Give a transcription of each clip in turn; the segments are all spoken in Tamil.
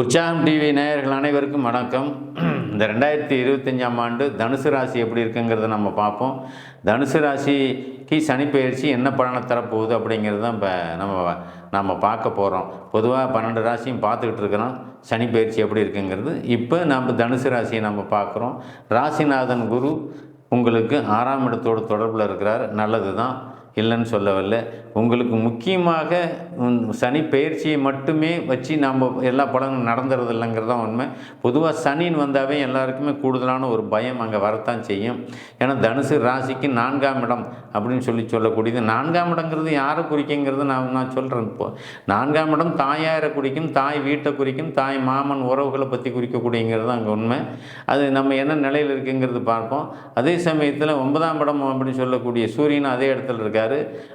உற்சாகம் டிவி நேயர்கள் அனைவருக்கும் வணக்கம். இந்த 2025ஆம் ஆண்டு தனுசு ராசி எப்படி இருக்குங்கிறத நம்ம பார்ப்போம். தனுசு ராசிக்கு சனி பயிற்சி என்ன பலனை தரப்போகுது அப்படிங்கிறது தான் இப்போ நம்ம பார்க்க போகிறோம். பொதுவாக 12 ராசியும் பார்த்துக்கிட்டு இருக்கிறோம். சனி பயிற்சி எப்படி இருக்குங்கிறது இப்போ நம்ம தனுசு ராசியை நம்ம பார்க்குறோம். ராசிநாதன் குரு உங்களுக்கு 6ஆம் இடத்தோடு தொடர்பில் இருக்கிறார். நல்லது தான், இல்லைன்னு சொல்லவில்லை. உங்களுக்கு முக்கியமாக சனி பயிற்சியை மட்டுமே வச்சு நம்ம எல்லா பலனும் நடந்துறது இல்லைங்கிறது தான் உண்மை. பொதுவாக சனின்னு வந்தாவே எல்லாருக்குமே கூடுதலான ஒரு பயம் அங்கே வரத்தான் செய்யும். ஏன்னா தனுசு ராசிக்கு 4ஆம் இடம் அப்படின்னு சொல்லக்கூடியது. 4ஆம் இடங்கிறது யாரை குறிக்குங்கிறது நான் சொல்கிறேன். இப்போ 4ஆம் இடம் தாயாரை குறிக்கும், தாய் வீட்டை குறிக்கும், தாய் மாமன் உறவுகளை பற்றி குறிக்கக்கூடியங்கிறது அங்கே உண்மை. அது நம்ம என்ன நிலையில் இருக்குங்கிறது பார்ப்போம். அதே சமயத்தில் 9ஆம் இடம் அப்படின்னு சொல்லக்கூடிய சூரியன் அதே இடத்துல இருக்கார்.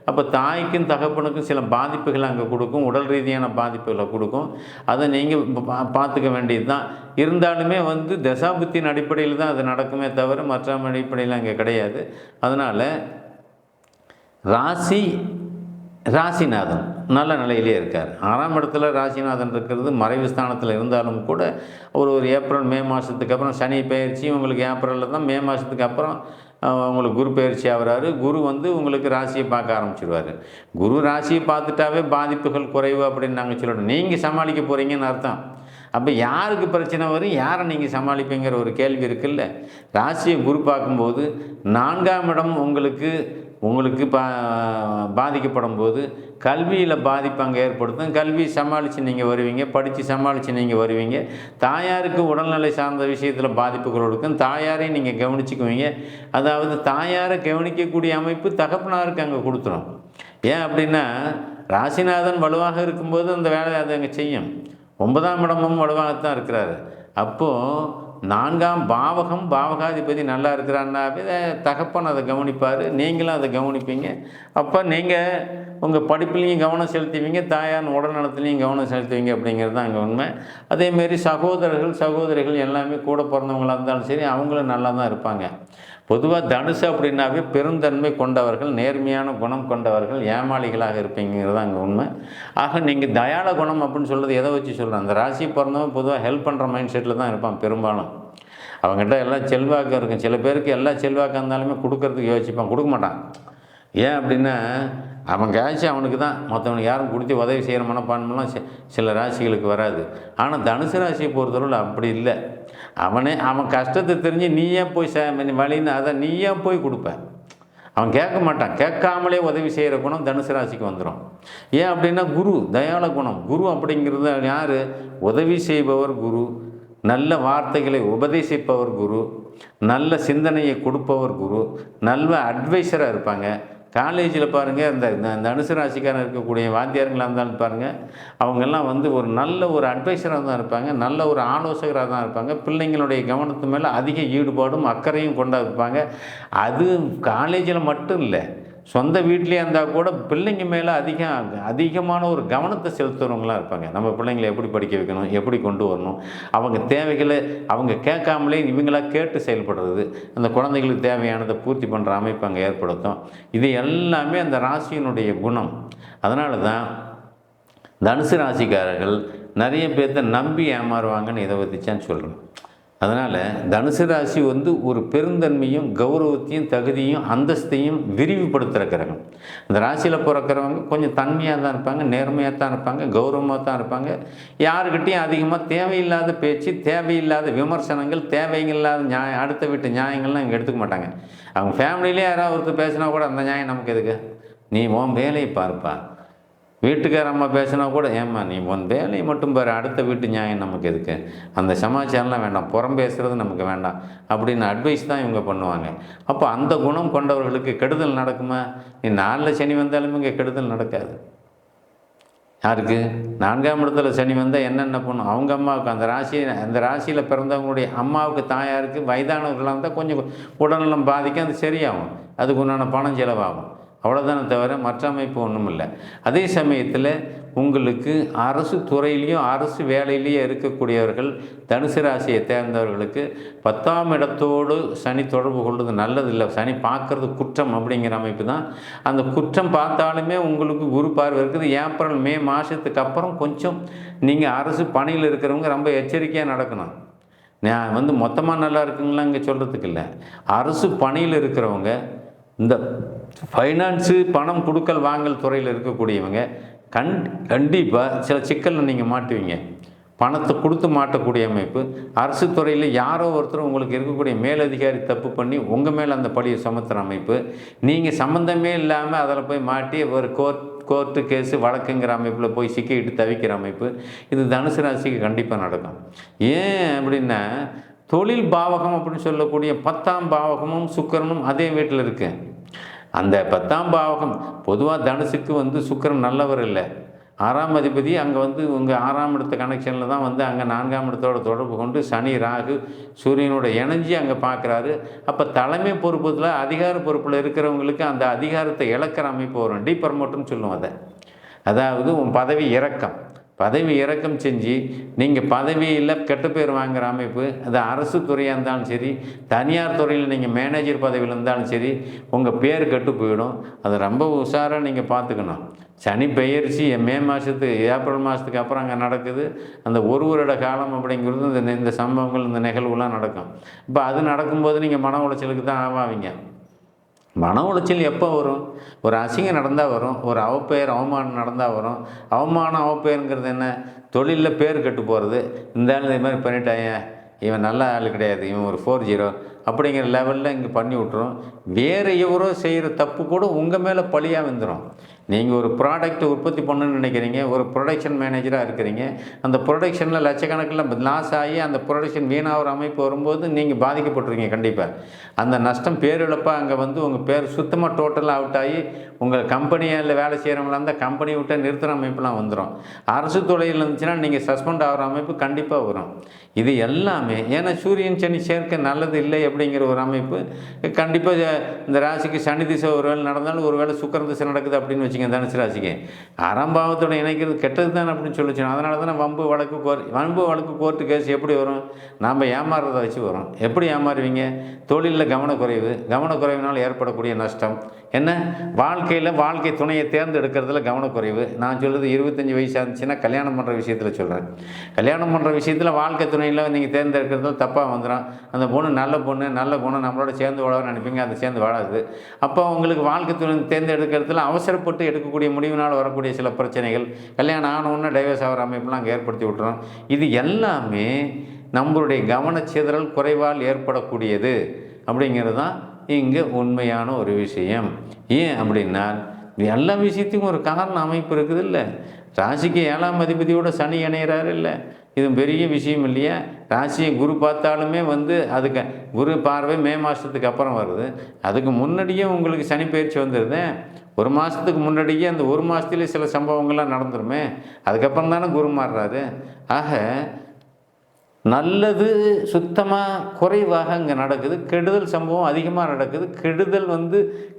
அப்போ தாய்க்கும் தகப்பனுக்கும் சில பாதிப்புகள் அங்கே கொடுக்கும், உடல் ரீதியான பாதிப்புகளை கொடுக்கும். அதை நீங்கள் பார்த்துக்க வேண்டியது தான். இருந்தாலுமே தசாபுத்தியின் அடிப்படையில் தான் அது நடக்குமே தவிர மற்ற அடிப்படையில் அங்கே கிடையாது. அதனால் ராசிநாதன் நல்ல நிலையிலே இருக்கார். 6ஆம் இடத்துல ராசிநாதன் இருக்கிறது மறைவு ஸ்தானத்தில் இருந்தாலும் கூட ஒரு ஏப்ரல் மே மாதத்துக்கு அப்புறம் சனி பயிற்சி உங்களுக்கு ஏப்ரலில் தான், மே மாதத்துக்கு அப்புறம் உங்களுக்கு குரு பயிற்சி ஆகிறாரு. குரு உங்களுக்கு ராசியை பார்க்க ஆரம்பிச்சிடுவார். குரு ராசியை பார்த்துட்டாவே பாதிப்புகள் குறைவு அப்படின்னு நாங்கள் சொல்லணும். நீங்கள் சமாளிக்க போகிறீங்கன்னு அர்த்தம். அப்போ யாருக்கு பிரச்சனை வரும், யாரை நீங்கள் சமாளிப்பீங்கிற ஒரு கேள்வி இருக்குல்ல. ராசியை குரு பார்க்கும்போது 4ஆம் இடம் உங்களுக்கு பாதிக்கப்படும் போது கல்வியில் பாதிப்பு அங்கே ஏற்படுத்தும். கல்வி சமாளித்து நீங்கள் வருவீங்க, படித்து சமாளித்து நீங்கள் வருவீங்க. தாயாருக்கு உடல்நிலை சார்ந்த விஷயத்தில் பாதிப்புகள் கொடுக்கும். தாயாரையும் நீங்கள் கவனிச்சுக்குவீங்க. அதாவது தாயாரை கவனிக்கக்கூடிய அமைப்பு தகப்பனாருக்கு அங்கே கொடுத்துரும். ஏன் அப்படின்னா ராசிநாதன் வலுவாக இருக்கும்போது அந்த வேலையை அதை அங்கே செய்யும். 9ஆம் இடமும் வலுவாகத்தான் இருக்கிறாரு. அப்போது 4ஆம் பாவகாதிபதி நல்லா இருக்கிறான்னாவே தகப்பன் அதை கவனிப்பார், நீங்களும் அதை கவனிப்பீங்க. அப்போ நீங்கள் உங்கள் படிப்புலேயும் கவனம் செலுத்துவீங்க, தாயார் உடல்நலத்துலேயும் கவனம் செலுத்துவீங்க அப்படிங்கிறது தான் அங்கே உண்மை. அதேமாரி சகோதரிகள் எல்லாமே கூட பிறந்தவங்களாக இருந்தாலும் சரி, அவங்களும் நல்லா தான் இருப்பாங்க. பொதுவாக தனுசு அப்படின்னாவே பெருந்தன்மை கொண்டவர்கள், நேர்மையான குணம் கொண்டவர்கள், ஏமாளிகளாக இருப்பீங்கிறது அங்கே உண்மை. ஆக நீங்கள் தயாள குணம் அப்படின்னு சொல்கிறது எதை வச்சு சொல்கிறேன், அந்த ராசி பிறந்தவன் பொதுவாக ஹெல்ப் பண்ணுற மைண்ட் செட்டில் தான் இருப்பான் பெரும்பாலும். அவங்ககிட்ட எல்லாம் செல்வாக்கு இருக்கும். சில பேருக்கு எல்லா செல்வாக்காக இருந்தாலுமே கொடுக்கறதுக்கு யோசிப்பான், கொடுக்க மாட்டான். ஏன் அப்படின்னா அவன் காய்ச்சி அவனுக்கு தான், மற்றவனுக்கு யாரும் கொடுத்து உதவி செய்கிற மனப்பான்மைலாம் சில ராசிகளுக்கு வராது. ஆனால் தனுசு ராசியை பொறுத்தவரையில் அப்படி இல்லை. அவன் கஷ்டத்தை தெரிஞ்சு நீயே போய் வழின்னு அதை நீயே போய் கொடுப்ப. அவன் கேட்க மாட்டான். கேட்காமலே உதவி செய்கிற குணம் தனுசு ராசிக்கு வந்துடும். ஏன் அப்படின்னா குரு தயாள குணம். குரு அப்படிங்கிறது யார்? உதவி செய்பவர் குரு, நல்ல வார்த்தைகளை உபதேசிப்பவர் குரு, நல்ல சிந்தனையை கொடுப்பவர் குரு, நல்ல அட்வைஸராக இருப்பாங்க. காலேஜில் பாருங்கள், இந்த தனுசு ராசிக்காரன் இருக்கக்கூடிய வாத்தியாருங்களாக இருந்தாலும் பாருங்கள், அவங்கெல்லாம் ஒரு நல்ல ஒரு அட்வைஸராக தான் இருப்பாங்க, நல்ல ஒரு ஆலோசகராக தான் இருப்பாங்க. பிள்ளைங்களுடைய கவனத்து மேலே அதிக ஈடுபாடும் அக்கறையும் கொண்டா இருப்பாங்க. அது காலேஜில் மட்டும் இல்லை, சொந்த வீட்லேயே இருந்தால் கூட பிள்ளைங்க மேலே அதிகமான ஒரு கவனத்தை செலுத்துகிறவங்களாம் இருப்பாங்க. நம்ம பிள்ளைங்களை எப்படி படிக்க வைக்கணும், எப்படி கொண்டு வரணும், அவங்க தேவைகளை அவங்க கேட்காமலே இவங்களாக கேட்டு செயல்படுறது, அந்த குழந்தைகளுக்கு தேவையானதை பூர்த்தி பண்ணுற அமைப்பு அங்கே ஏற்படுத்தும். இது எல்லாமே அந்த ராசியினுடைய குணம். அதனால தான் தனுசு ராசிக்காரர்கள் நிறைய பேர்த்த நம்பி ஏமாறுவாங்கன்னு இதை பற்றிச்சான்னு சொல்கிறேன். அதனால் தனுசு ராசி ஒரு பெருந்தன்மையும் கௌரவத்தையும் தகுதியும் அந்தஸ்தையும் விரிவுபடுத்துகிற கிரகம். இந்த ராசியில் பிறக்கிறவங்க கொஞ்சம் தன்மையாக தான் இருப்பாங்க, நேர்மையாக தான் இருப்பாங்க, கௌரவமாக தான் இருப்பாங்க. யாருக்கிட்டையும் அதிகமாக தேவையில்லாத பேச்சு, தேவையில்லாத விமர்சனங்கள், தேவையில்லாத அடுத்த வீட்டு நியாயங்கள்லாம் இங்கே எடுத்துக்க மாட்டாங்க. அவங்க ஃபேமிலியிலே யாராவது ஒருத்தர் பேசினா கூட அந்த நியாயம் நமக்கு எதுக்கு, நீ உன் வேலையை பார்ப்பா. வீட்டுக்கார அம்மா பேசினா கூட ஏம்மா நீ உன் வேலையை மட்டும் பாரு, அடுத்த வீட்டு நியாயம் நமக்கு எதுக்கு, அந்த சமாச்சாரம்லாம் வேண்டாம், புறம் பேசுகிறது நமக்கு வேண்டாம் அப்படின்னு அட்வைஸ் தான் இவங்க பண்ணுவாங்க. அப்போ அந்த குணம் கொண்டவர்களுக்கு கெடுதல் நடக்குமா? நீ 4 சனி வந்தாலுமே இங்கே கெடுதல் நடக்காது. யாருக்கு? 4ஆம் இடத்துல சனி வந்தால் என்னென்ன பண்ணும், அவங்க அம்மாவுக்கு, அந்த ராசியில் பிறந்தவங்களுடைய அம்மாவுக்கு, தாயாருக்கு வயதானவர்களாக இருந்தால் கொஞ்சம் உடல்நலம் பாதிக்கும், அது சரியாகும், அதுக்கு உண்டான பணம் செலவாகும். அவ்வளோதானே தவிர மற்ற அமைப்பு ஒன்றும் இல்லை. அதே சமயத்தில் உங்களுக்கு அரசு துறையிலையும் அரசு வேலையிலையும் இருக்கக்கூடியவர்கள் தனுசு ராசியை தேர்ந்தவர்களுக்கு 10ஆம் இடத்தோடு சனி தொடர்பு கொள்வது நல்லதில்லை. சனி பார்க்குறது குற்றம் அப்படிங்கிற அமைப்பு தான். அந்த குற்றம் பார்த்தாலுமே உங்களுக்கு குரு பார்வை இருக்குது. ஏப்ரல் மே மாதத்துக்கு அப்புறம் கொஞ்சம் நீங்கள் அரசு பணியில் இருக்கிறவங்க ரொம்ப எச்சரிக்கையாக நடக்கணும். நான் மொத்தமாக நல்லா இருக்குங்களா இங்கே சொல்கிறதுக்கு இல்லை. அரசு பணியில் இருக்கிறவங்க, இந்த ஃபைனான்ஸு பணம் கொடுக்கல் வாங்கல் துறையில் இருக்கக்கூடியவங்க கண்டிப்பாக சில சிக்கலில் நீங்கள் மாட்டுவீங்க. பணத்தை கொடுத்து மாட்டக்கூடிய அமைப்பு. அரசு துறையில் யாரோ ஒருத்தர் உங்களுக்கு இருக்கக்கூடிய மேலதிகாரி தப்பு பண்ணி உங்கள் மேலே அந்த பழியை சுமத்துகிற அமைப்பு. நீங்கள் சம்மந்தமே இல்லாமல் அதில் போய் மாட்டி ஒரு கோர்ட்டு கேஸு வழக்குங்கிற அமைப்பில் போய் சிக்கிட்டு தவிக்கிற அமைப்பு. இது தனுசு ராசிக்கு கண்டிப்பாக நடக்கும். ஏன் அப்படின்னா, தொழில் பாவகம் அப்படின்னு சொல்லக்கூடிய 10ஆம் பாவகமும் சுக்கிரனும் அதே வீட்டில் இருக்குது. அந்த 10ஆம் பாவகம் பொதுவாக தனுசுக்கு சுக்கிரன் நல்லவர் இல்லை. 6ஆம் அதிபதி அங்கே உங்கள் 6ஆம் இடத்த கனெக்ஷனில் தான் அங்கே 4ஆம் இடத்தோட தொடர்பு கொண்டு சனி ராகு சூரியனோட இணைஞ்சி அங்கே பார்க்குறாரு. அப்போ தலைமை பொறுப்பில் அதிகார பொறுப்பில் இருக்கிறவங்களுக்கு அந்த அதிகாரத்தை இழக்கிற அமைப்பு வரும். டீபர்மோட்டுன்னு சொல்லுவோம் அதை. அதாவது உன் பதவி இறக்கம் செஞ்சு நீங்கள் பதவியில் கெட்ட பேர் வாங்குகிற அமைப்பு. அது அரசு துறையாக இருந்தாலும் சரி, தனியார் துறையில் நீங்கள் மேனேஜர் பதவியில் இருந்தாலும் சரி, உங்கள் பேர் கெட்டு போயிடும். அதை ரொம்ப உஷாராக நீங்கள் பார்த்துக்கணும். சனி பெயர்ச்சி மே மாதத்துக்கு ஏப்ரல் மாதத்துக்கு அப்புறம் அங்கே நடக்குது. அந்த ஒரு வருட காலம் அப்படிங்கிறது இந்த சம்பவங்கள், இந்த நிகழ்வுலாம் நடக்கும். இப்போ அது நடக்கும்போது நீங்கள் மன உளைச்சலுக்கு தான் ஆவாவீங்க. மன உளைச்சல் எப்போ வரும்? ஒரு அசிங்கம் நடந்தால் வரும், ஒரு அவமானம் நடந்தால் வரும். அவப்பெயருங்கிறது என்ன? தொழிலில் பேர் கெட்டு போகிறது. இந்த ஆள் இதே மாதிரி பண்ணிட்டாங்க, இவன் நல்ல ஆள் கிடையாது, இவன் ஒரு 40 அப்படிங்கிற லெவலில் இங்கே பண்ணி விட்ரும். வேறு எவரோ செய்கிற தப்பு கூட உங்கள் மேலே பழியாக வந்துடும். நீங்கள் ஒரு ப்ராடக்ட் உற்பத்தி பண்ணணும்னு நினைக்கிறீங்க, ஒரு ப்ரொடக்ஷன் மேனேஜராக இருக்கிறீங்க. அந்த ப்ரொடக்ஷனில் லட்சக்கணக்கில் லாஸ் ஆகி அந்த ப்ரொடக்ஷன் வீணாகிற அமைப்பு வரும்போது நீங்கள் பாதிக்கப்பட்டுருங்க. கண்டிப்பாக அந்த நஷ்டம் பேரிழப்பாக அங்கே உங்கள் பேர் சுத்தமாக டோட்டலாக அவுட் ஆகி உங்கள் கம்பெனியில் வேலை செய்கிறவங்களா இருந்தால் கம்பெனி விட்டு நிறுத்துகிற அமைப்புலாம் வந்துடும். அரசு துறையில் இருந்துச்சுன்னா நீங்கள் சஸ்பெண்ட் ஆகிற அமைப்பு கண்டிப்பாக வரும். இது எல்லாமே ஏன்னா சூரியன் சனி சேர்க்கை நல்லது இல்லை அப்படிங்கிற ஒரு அமைப்பு. கண்டிப்பாக இந்த ராசிக்கு சனி திசை ஒரு வேளை நடந்தாலும் ஒரு வேளை சுக்கிர திசை நடக்குது அப்படின்னு வச்சுங்க. தனுசு ராசிக்கு 6ஆம் பாவத்தோட இணைக்கிறது கெட்டது தான் அப்படின்னு சொல்லிச்சு. அதனால தான் வம்பு வழக்கு கோர்ட்டு கேஸ் எப்படி வரும்? நாம் ஏமாறுறதை வச்சு வரும். எப்படி ஏமாறுவீங்க? தொழிலில் கவனக்குறைவினால் ஏற்படக்கூடிய நஷ்டம் என்ன? வாழ்க்கை துணையை தேர்ந்தெடுக்கிறதுல கவனக்குறைவு. நான் சொல்கிறது 25 வயசு ஆச்சுன்னா கல்யாணம் பண்ணுற விஷயத்தில் சொல்கிறேன். கல்யாணம் பண்ணுற விஷயத்தில் வாழ்க்கை துணையில் நீங்கள் தேர்ந்தெடுக்கிறதுல தப்பாக வந்துடும். அந்த பொண்ணு நல்ல குணம் நம்மளோட சேர்ந்து வாழன்னு நினைப்பீங்க, அது சேர்ந்து வாழாது. அப்போ உங்களுக்கு வாழ்க்கை துணை தேர்ந்தெடுக்கிறதுல அவசரப்பட்டு எடுக்கக்கூடிய முடிவினால் வரக்கூடிய சில பிரச்சனைகள், கல்யாணம் ஆனவுடனே டைவர்ஸ் ஆகிற அமைப்புலாம் அங்கே ஏற்படுத்தி விட்டுறோம். இது எல்லாமே நம்மளுடைய கவனச்சிதறல் குறைவால் ஏற்படக்கூடியது அப்படிங்கிறது தான் இங்கே உண்மையான ஒரு விஷயம். ஏன் அப்படின்னா எல்லா விஷயத்துக்கும் ஒரு காரண அமைப்பு இருக்குது இல்லை. ராசிக்கு 7ஆம் அதிபதியோட சனி இணைகிறாரு இல்லை, இது பெரிய விஷயம் இல்லையா? ராசியை குரு பார்த்தாலுமே அதுக்கு குரு பார்வை மே மாதத்துக்கு அப்புறம் வருது. அதுக்கு முன்னாடியே உங்களுக்கு சனி பயிற்சி வந்துடுது. ஒரு மாதத்துக்கு முன்னாடியே அந்த ஒரு மாதத்துலேயே சில சம்பவங்கள்லாம் நடந்துருமே. அதுக்கப்புறம் தானே குரு மாறுறாரு. ஆக நல்லது சுத்தமாக குறைவாக அங்கே நடக்குது. கெடுதல் சம்பவம் அதிகமாக நடக்குது. கெடுதல்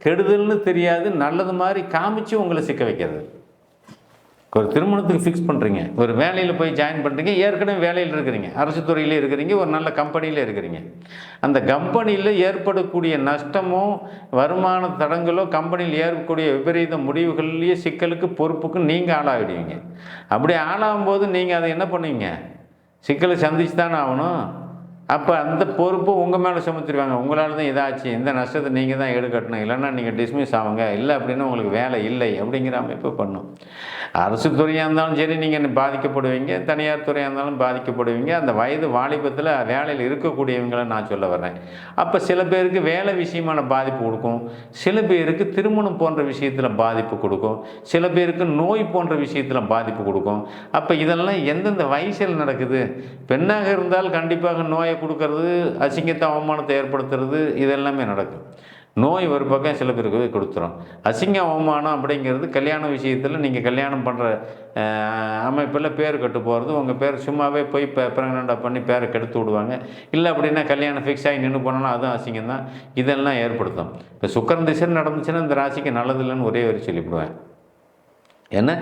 கெடுதல்னு தெரியாது, நல்லது மாதிரி காமிச்சு உங்களை சிக்க வைக்கிறது. ஒரு திருமணத்துக்கு ஃபிக்ஸ் பண்ணுறீங்க, ஒரு வேலையில் போய் ஜாயின் பண்ணுறீங்க, ஏற்கனவே வேலையில் இருக்கிறீங்க, அரசு துறையில் இருக்கிறீங்க, ஒரு நல்ல கம்பெனியில் இருக்கிறீங்க. அந்த கம்பெனியில் ஏற்படக்கூடிய நஷ்டமோ வருமான தடங்களோ கம்பெனியில் ஏற்படக்கூடிய விபரீத முடிவுகள்லேயே சிக்கலுக்கு பொறுப்புக்கு நீங்கள் ஆளாகிடுவீங்க. அப்படி ஆளாகும்போது நீங்கள் அதை என்ன பண்ணுவீங்க? சிக்கலை சந்திச்சு தானே ஆகணும். அப்போ அந்த பொறுப்பு உங்கள் மேலே சுமத்திடுவாங்க. உங்களால் தான் இதாச்சு, இந்த நஷ்டத்தை நீங்கள் தான் எடுக்கட்டணும், இல்லைன்னா நீங்கள் டிஸ்மிஸ் ஆகுங்க, இல்லை அப்படின்னா உங்களுக்கு வேலை இல்லை அப்படிங்கிற அமைப்பு பண்ணும். அரசு துறையாக இருந்தாலும் சரி நீங்கள் பாதிக்கப்படுவீங்க, தனியார் துறையாக இருந்தாலும் பாதிக்கப்படுவீங்க. அந்த வயது வாலிபத்தில் வேலையில் இருக்கக்கூடியவங்களை நான் சொல்ல வர்றேன். அப்போ சில பேருக்கு வேலை விஷயமான பாதிப்பு கொடுக்கும், சில பேருக்கு திருமணம் போன்ற விஷயத்தில் பாதிப்பு கொடுக்கும், சில பேருக்கு நோய் போன்ற விஷயத்தில் பாதிப்பு கொடுக்கும். அப்போ இதெல்லாம் எந்தெந்த வயசில் நடக்குது? பெண்ணாக இருந்தால் கண்டிப்பாக நோயை கொடுக்கறது, அசிங்கத்தை அவமானத்தை ஏற்படுத்துறது, இதெல்லாமே நடக்கும். நோய் ஒரு பக்கம் சில பேருக்கு கொடுத்துரும். அசிங்க அவமானம் அப்படிங்கிறது கல்யாண விஷயத்தில் நீங்கள் கல்யாணம் பண்ணுற அமைப்பில் பேர் கெட்டு போகிறது. உங்கள் பேர் சும்மாவே போய் ப்ரெக்னெண்ட்டாக பண்ணி பேரை கெடுத்து விடுவாங்க. இல்லை அப்படின்னா கல்யாணம் ஃபிக்ஸ் ஆகி நின்று போனாலும் அதுவும் அசிங்கம் தான். இதெல்லாம் ஏற்படுத்தும். இப்போ சுக்கிரன் திசை நடந்துச்சுன்னா இந்த ராசிக்கு நல்லதில்லைன்னு ஒரே சொல்லிவிடுவேன். ஏன்னா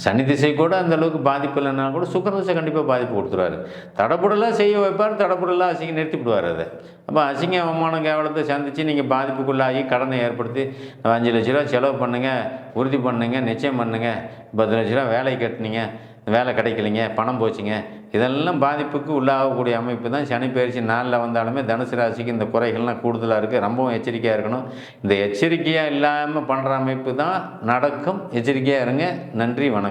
சனி திசை கூட அந்த அளவுக்கு பாதிப்பு இல்லைன்னா கூட சுக்கிர திசை கண்டிப்பாக பாதிப்பு கொடுத்துருவாரு. தடபுடலாக செய்ய வைப்பார், தடபுடலாக அசிங்க நிறுத்திவிடுவார் அதை. அப்போ அசிங்க அவமானம் கேவலத்தை சந்தித்து நீங்கள் பாதிப்புக்குள்ளாகி கடனை ஏற்படுத்தி 5 லட்ச ரூபா செலவு பண்ணுங்கள், உறுதி பண்ணுங்க, நிச்சயம் பண்ணுங்கள், 10 லட்ச ரூபா வேலை கட்டினீங்க, வேலை கிடைக்கலைங்க, பணம் போச்சுங்க, இதெல்லாம் பாதிப்புக்கு உள்ளாகக்கூடிய அமைப்பு தான் சனி பயிற்சி நாளில் வந்தாலுமே தனுசு ராசிக்கு இந்த குறைகள்லாம் கூடுதலாக இருக்குது. ரொம்பவும் எச்சரிக்கையாக இருக்கணும். இந்த எச்சரிக்கையாக இல்லாமல் பண்ணுற அமைப்பு தான் நடக்கும். எச்சரிக்கையாக இருங்க. நன்றி, வணக்கம்.